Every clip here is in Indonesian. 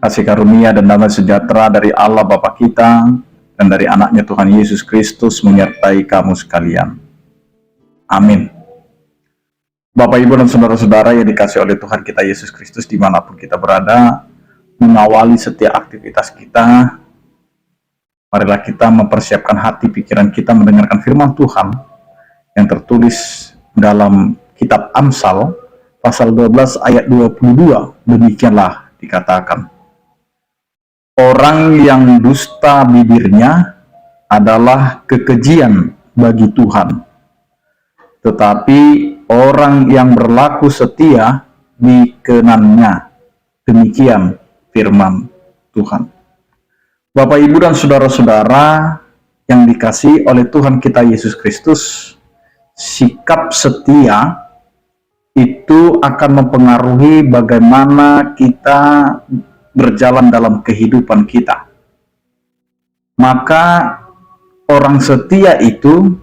Kasih karunia dan damai sejahtera dari Allah Bapa kita dan dari anaknya Tuhan Yesus Kristus menyertai kamu sekalian. Amin. Bapak, Ibu, dan saudara-saudara yang dikasihi oleh Tuhan kita Yesus Kristus dimanapun kita berada, mengawali setiap aktivitas kita, marilah kita mempersiapkan hati pikiran kita mendengarkan firman Tuhan yang tertulis dalam kitab Amsal pasal 12 ayat 22. Demikianlah dikatakan, orang yang dusta bibirnya adalah kekejian bagi Tuhan, tetapi orang yang berlaku setia dikenannya. Demikian firman Tuhan. Bapak, Ibu, dan saudara-saudara yang dikasihi oleh Tuhan kita Yesus Kristus, sikap setia itu akan mempengaruhi bagaimana kita berjalan dalam kehidupan kita. Maka orang setia itu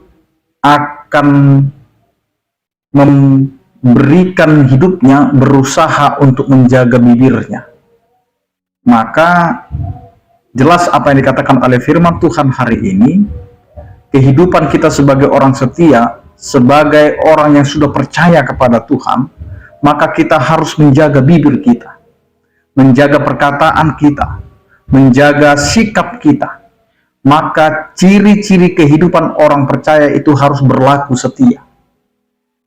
akan memberikan hidupnya, berusaha untuk menjaga bibirnya. Maka jelas apa yang dikatakan oleh firman Tuhan hari ini, kehidupan kita sebagai orang setia, sebagai orang yang sudah percaya kepada Tuhan, maka kita harus menjaga bibir kita, menjaga perkataan kita, menjaga sikap kita. Maka ciri-ciri kehidupan orang percaya itu harus berlaku setia.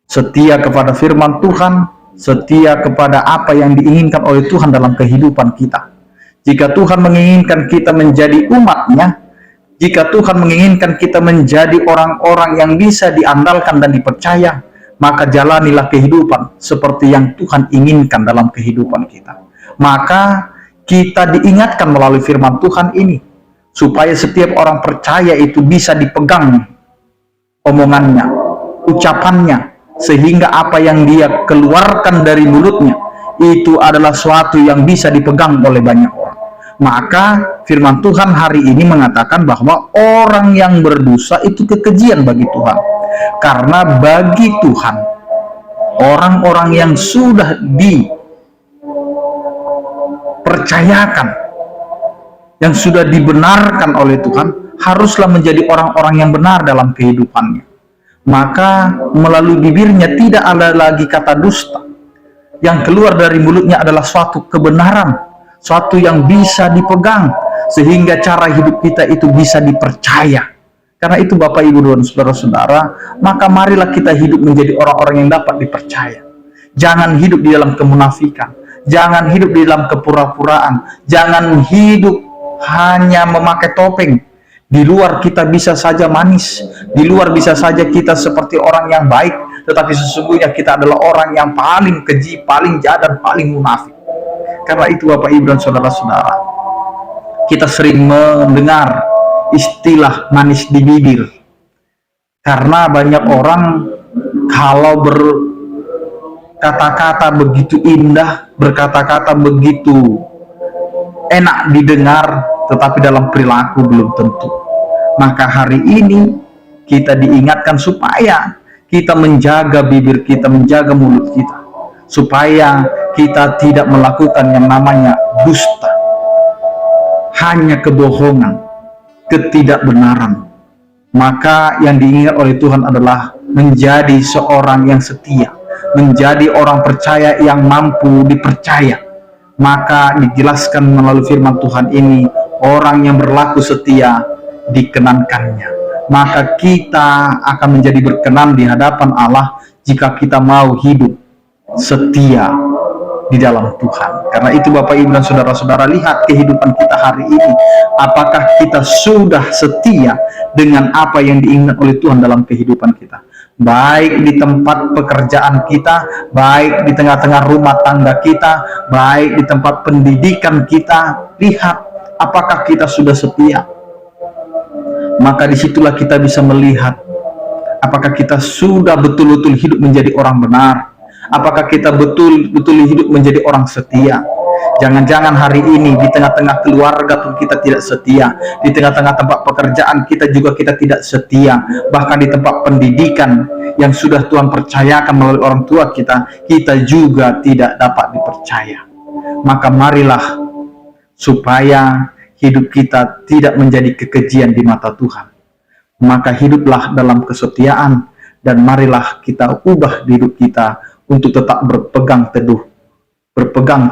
Setia kepada firman Tuhan, setia kepada apa yang diinginkan oleh Tuhan dalam kehidupan kita. Jika Tuhan menginginkan kita menjadi umat-Nya, jika Tuhan menginginkan kita menjadi orang-orang yang bisa diandalkan dan dipercaya, maka jalanilah kehidupan seperti yang Tuhan inginkan dalam kehidupan kita. Maka kita diingatkan melalui firman Tuhan ini, supaya setiap orang percaya itu bisa dipegang omongannya, ucapannya, sehingga apa yang dia keluarkan dari mulutnya itu adalah suatu yang bisa dipegang oleh banyak orang. Maka firman Tuhan hari ini mengatakan bahwa orang yang berdosa itu kekejian bagi Tuhan. Karena bagi Tuhan, orang-orang yang sudah dipercayakan, yang sudah dibenarkan oleh Tuhan, haruslah menjadi orang-orang yang benar dalam kehidupannya. Maka melalui bibirnya tidak ada lagi kata dusta. Yang keluar dari mulutnya adalah suatu kebenaran, suatu yang bisa dipegang, sehingga cara hidup kita itu bisa dipercaya. Karena itu Bapak, Ibu, dan saudara-saudara, maka marilah kita hidup menjadi orang-orang yang dapat dipercaya. Jangan hidup di dalam kemunafikan, jangan hidup di dalam kepura-puraan, jangan hidup hanya memakai topeng. Di luar kita bisa saja manis, di luar bisa saja kita seperti orang yang baik, tetapi sesungguhnya kita adalah orang yang paling keji, paling jahat, dan paling munafik. Karena itu Bapak, Ibu, dan saudara-saudara, kita sering mendengar istilah manis di bibir. Karena banyak orang kalau berkata-kata begitu indah, berkata-kata begitu enak didengar, tetapi dalam perilaku belum tentu. Maka hari ini kita diingatkan supaya kita menjaga bibir kita, menjaga mulut kita, supaya kita tidak melakukan yang namanya dusta, hanya kebohongan, ketidakbenaran. Maka yang diingat oleh Tuhan adalah menjadi seorang yang setia, menjadi orang percaya yang mampu dipercaya. Maka dijelaskan melalui firman Tuhan ini, orang yang berlaku setia dikenankannya. Maka kita akan menjadi berkenan di hadapan Allah jika kita mau hidup setia di dalam Tuhan. Karena itu Bapak, Ibu, dan saudara-saudara, lihat kehidupan kita hari ini. Apakah kita sudah setia dengan apa yang diinginkan oleh Tuhan dalam kehidupan kita? Baik di tempat pekerjaan kita, baik di tengah-tengah rumah tangga kita, baik di tempat pendidikan kita. Lihat apakah kita sudah setia. Maka disitulah kita bisa melihat apakah kita sudah betul-betul hidup menjadi orang benar, apakah kita betul-betul hidup menjadi orang setia. Jangan-jangan hari ini di tengah-tengah keluarga pun kita tidak setia, di tengah-tengah tempat pekerjaan kita juga kita tidak setia, bahkan di tempat pendidikan yang sudah Tuhan percayakan melalui orang tua kita, kita juga tidak dapat dipercaya. Maka marilah supaya hidup kita tidak menjadi kekejian di mata Tuhan. Maka hiduplah dalam kesetiaan, dan marilah kita ubah hidup kita untuk tetap berpegang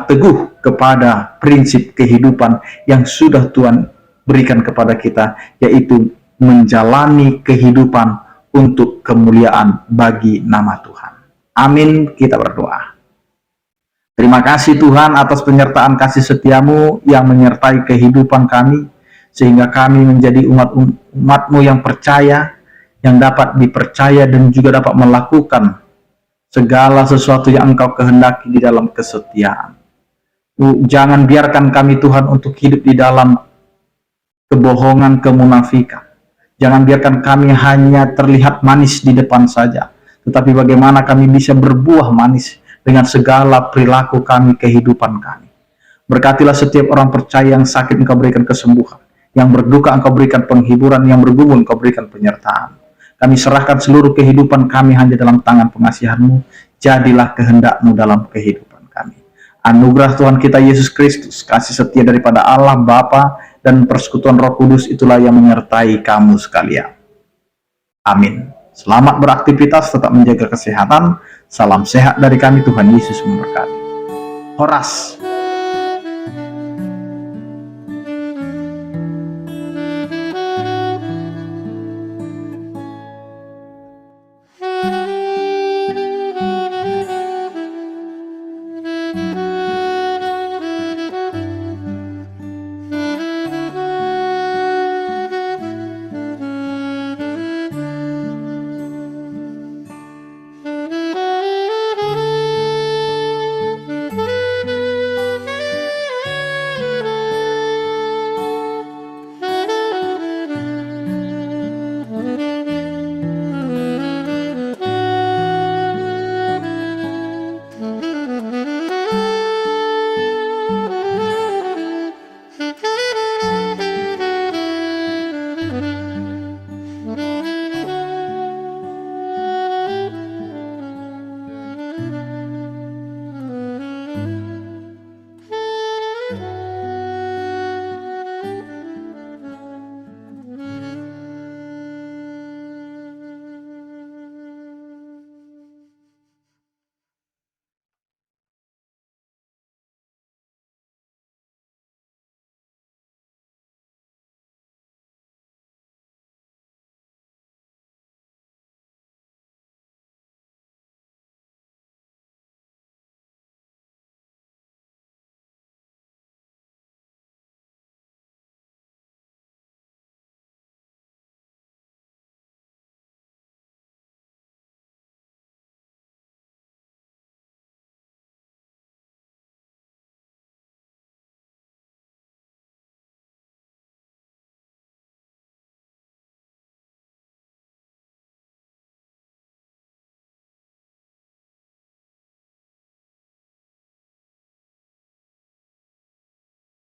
teguh kepada prinsip kehidupan yang sudah Tuhan berikan kepada kita, yaitu menjalani kehidupan untuk kemuliaan bagi nama Tuhan. Amin. Kita berdoa. Terima kasih Tuhan atas penyertaan kasih setiamu yang menyertai kehidupan kami, sehingga kami menjadi umat-Mu yang percaya, yang dapat dipercaya dan juga dapat melakukan segala sesuatu yang Engkau kehendaki di dalam kesetiaan. Jangan biarkan kami Tuhan untuk hidup di dalam kebohongan, kemunafikan. Jangan biarkan kami hanya terlihat manis di depan saja, tetapi bagaimana kami bisa berbuah manis dengan segala perilaku kami, kehidupan kami. Berkatilah setiap orang percaya yang sakit, Engkau berikan kesembuhan. Yang berduka, Engkau berikan penghiburan. Yang bergumul, Engkau berikan penyertaan. Kami serahkan seluruh kehidupan kami hanya dalam tangan pengasihan-Mu. Jadilah kehendak-Mu dalam kehidupan kami. Anugerah Tuhan kita Yesus Kristus, kasih setia daripada Allah Bapa dan persekutuan Roh Kudus itulah yang menyertai kamu sekalian. Amin. Selamat beraktivitas, tetap menjaga kesehatan. Salam sehat dari kami, Tuhan Yesus memberkati. Horas.